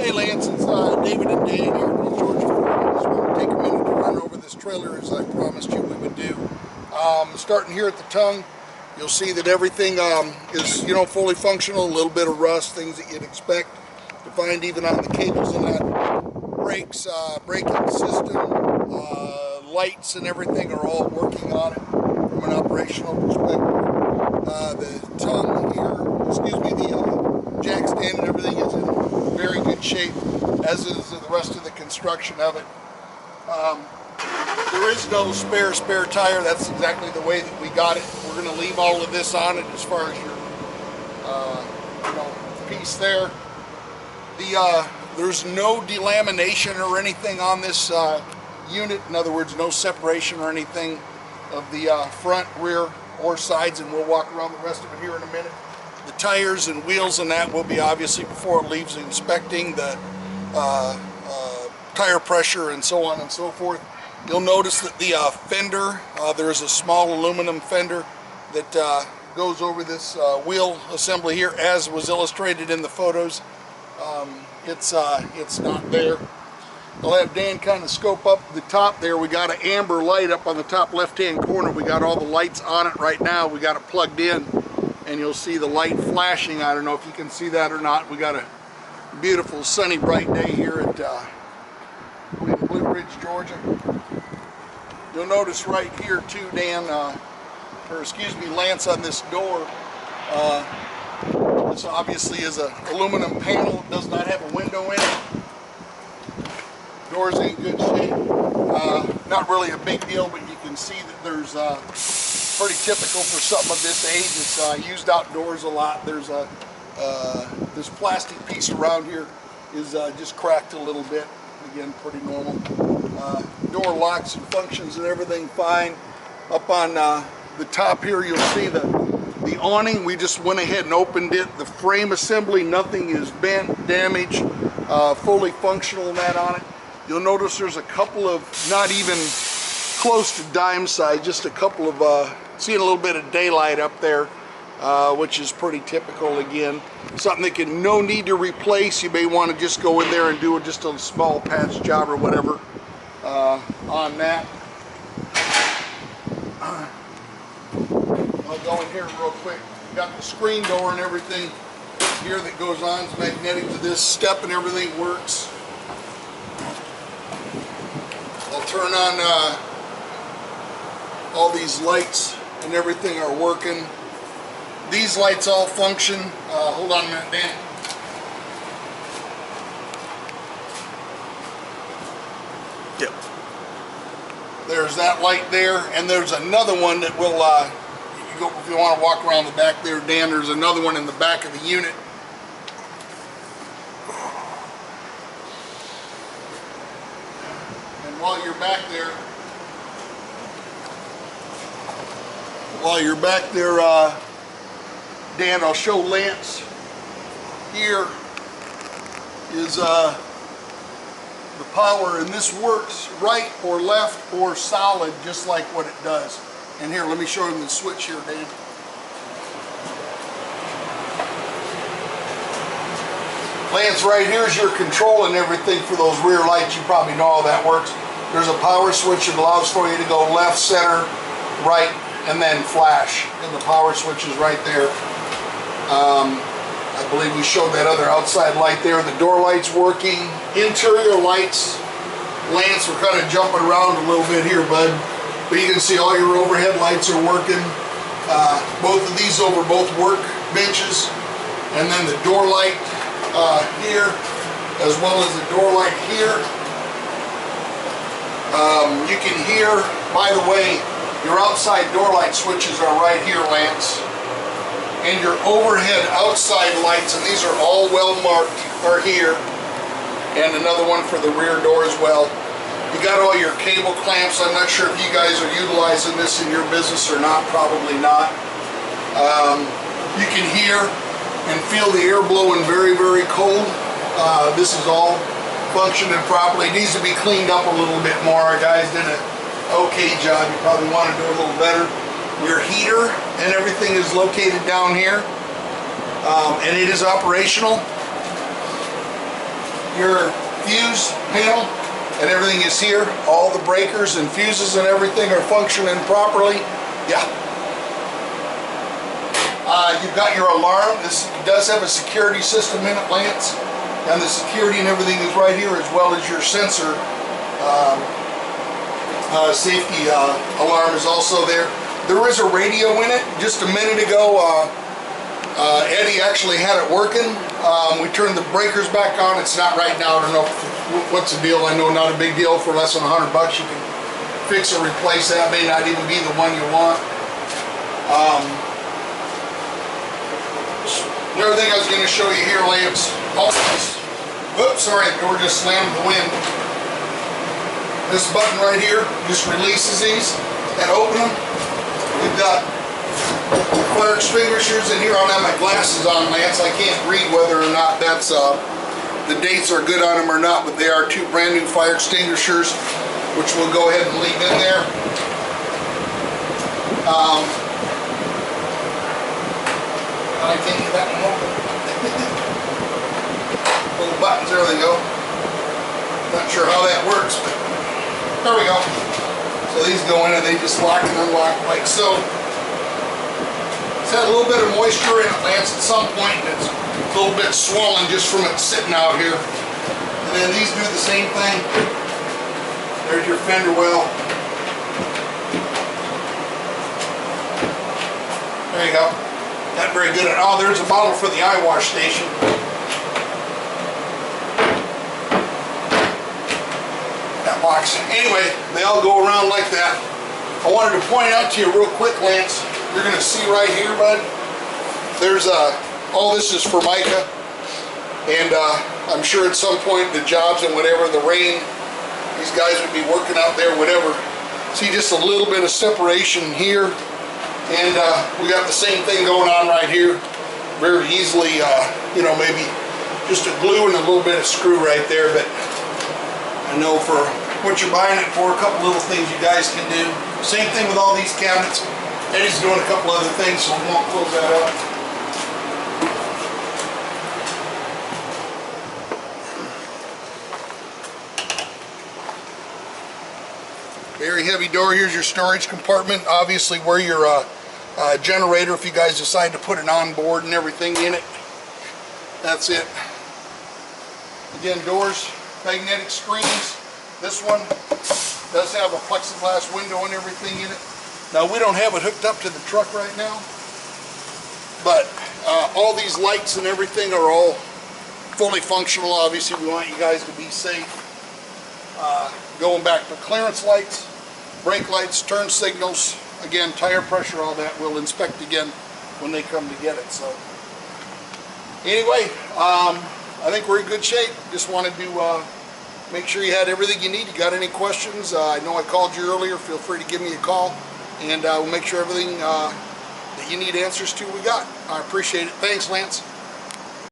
Hey Lance, it's David and Dan here in Georgia. I just want to take a minute to run over this trailer as I promised you we would do. Starting here at the tongue, you'll see that everything is, fully functional. A little bit of rust, things that you'd expect to find even on the cables and that. Brakes, braking system, lights and everything are all working on it from an operational perspective. The tongue here, the jack stand and everything is in very good shape, as is the rest of the construction of it. There is no spare tire. That's exactly the way that we got it. We're going to leave all of this on it as far as your piece there. There's no delamination or anything on this unit. In other words, no separation or anything of the front, rear, or sides, and we'll walk around the rest of it here in a minute. The tires and wheels and that will be obviously, before it leaves, inspecting the tire pressure and so on and so forth. You'll notice that the fender, there is a small aluminum fender that goes over this wheel assembly here, as was illustrated in the photos. It's not there. I'll have Dan kind of scope up the top there. We got an amber light up on the top left-hand corner. We got all the lights on it right now. We got it plugged in, and you'll see the light flashing. I don't know if you can see that or not. We got a beautiful sunny bright day here at Blue Ridge, Georgia. You'll notice right here too, Dan, Lance, on this door. This obviously is an aluminum panel. It does not have a window in it. Doors in good shape. Not really a big deal, but you can see that there's pretty typical for something of this age. It's used outdoors a lot. There's this plastic piece around here is just cracked a little bit. Again, pretty normal. Door locks and functions and everything fine. Up on the top here, you'll see the awning. We just went ahead and opened it. The frame assembly, nothing is bent, damaged, fully functional and that on it. You'll notice there's a couple of, not even close to dime size, just a couple of, seeing a little bit of daylight up there, which is pretty typical again. Something that can, no need to replace. You may want to just go in there and do just a small patch job or whatever on that. I'll go in here real quick. Got the screen door and everything here that goes on. It's magnetic to this step and everything works. I'll turn on all these lights and everything are working. These lights all function. Hold on a minute, Dan. Yep. There's that light there, and there's another one that will, if you want to walk around the back there, Dan, there's another one in the back of the unit. And while you're back there, Dan, I'll show Lance. Here is the power, and this works right or left or solid, just like what it does. And here, let me show him the switch here, Dan. Lance, right here is your control and everything for those rear lights. You probably know how that works. There's a power switch that allows for you to go left, center, right, and then flash. And the power switch is right there. I believe we showed that other outside light there. The door light's working. Interior lights. Lance, we're kind of jumping around a little bit here, bud. But you can see all your overhead lights are working. Both of these over both work benches. And then the door light here, as well as the door light here. You can hear, by the way, your outside door light switches are right here, Lance. And your overhead outside lights, and these are all well marked, are here. And another one for the rear door as well. You got all your cable clamps. I'm not sure if you guys are utilizing this in your business or not, probably not. You can hear and feel the air blowing very, very cold. This is all functioning properly. It needs to be cleaned up a little bit more. Our guys did an okay job. You probably want to do a little better. Your heater and everything is located down here, and it is operational. Your fuse panel and everything is here. All the breakers and fuses and everything are functioning properly. Yeah. You've got your alarm. This does have a security system in it, Lance. And the security and everything is right here, as well as your sensor. Safety alarm is also there. There is a radio in it. Just a minute ago, Eddie actually had it working. We turned the breakers back on. It's not right now. I don't know what's the deal. I know not a big deal. For less than $100 you can fix or replace that. May not even be the one you want. Another thing I was going to show you here, Lance. Oh, whoops, sorry, the door just slammed in the wind. This button right here just releases these and open them. We've got fire extinguishers in here. I don't have my glasses on, Lance. I can't read whether or not that's the dates are good on them or not, but they are 2 brand new fire extinguishers, which we'll go ahead and leave in there. I can't get that one open. Little buttons, there they go. Not sure how that works, but there we go. So these go in and they just lock and unlock like so. It's had a little bit of moisture in it, Lance, at some point, and it's a little bit swollen just from it sitting out here. And then these do the same thing. There's your fender well. There you go. Not very good at all. There's a bottle for the eye wash station. That box. Anyway, they all go around like that. I wanted to point out to you real quick, Lance. You're going to see right here, bud. There's all this is Formica, and I'm sure at some point the jobs and whatever, the rain, these guys would be working out there, whatever. See just a little bit of separation here. And we got the same thing going on right here. Very easily, you know, maybe just a glue and a little bit of screw right there. But I know for what you're buying it for, a couple little things you guys can do. Same thing with all these cabinets. Eddie's doing a couple other things, so we won't close that up. Very heavy door. Here's your storage compartment. Obviously where your generator, if you guys decide to put an onboard and everything in it. That's it. Again, doors, magnetic screens. This one does have a plexiglass window and everything in it. Now we don't have it hooked up to the truck right now, but all these lights and everything are all fully functional. Obviously we want you guys to be safe. Going back to clearance lights, brake lights, turn signals, again, tire pressure, all that we'll inspect again when they come to get it. So anyway, I think we're in good shape. Just wanted to make sure you had everything you need. You got any questions? I know I called you earlier. Feel free to give me a call, and we'll make sure everything that you need answers to we got. I appreciate it. Thanks, Lance.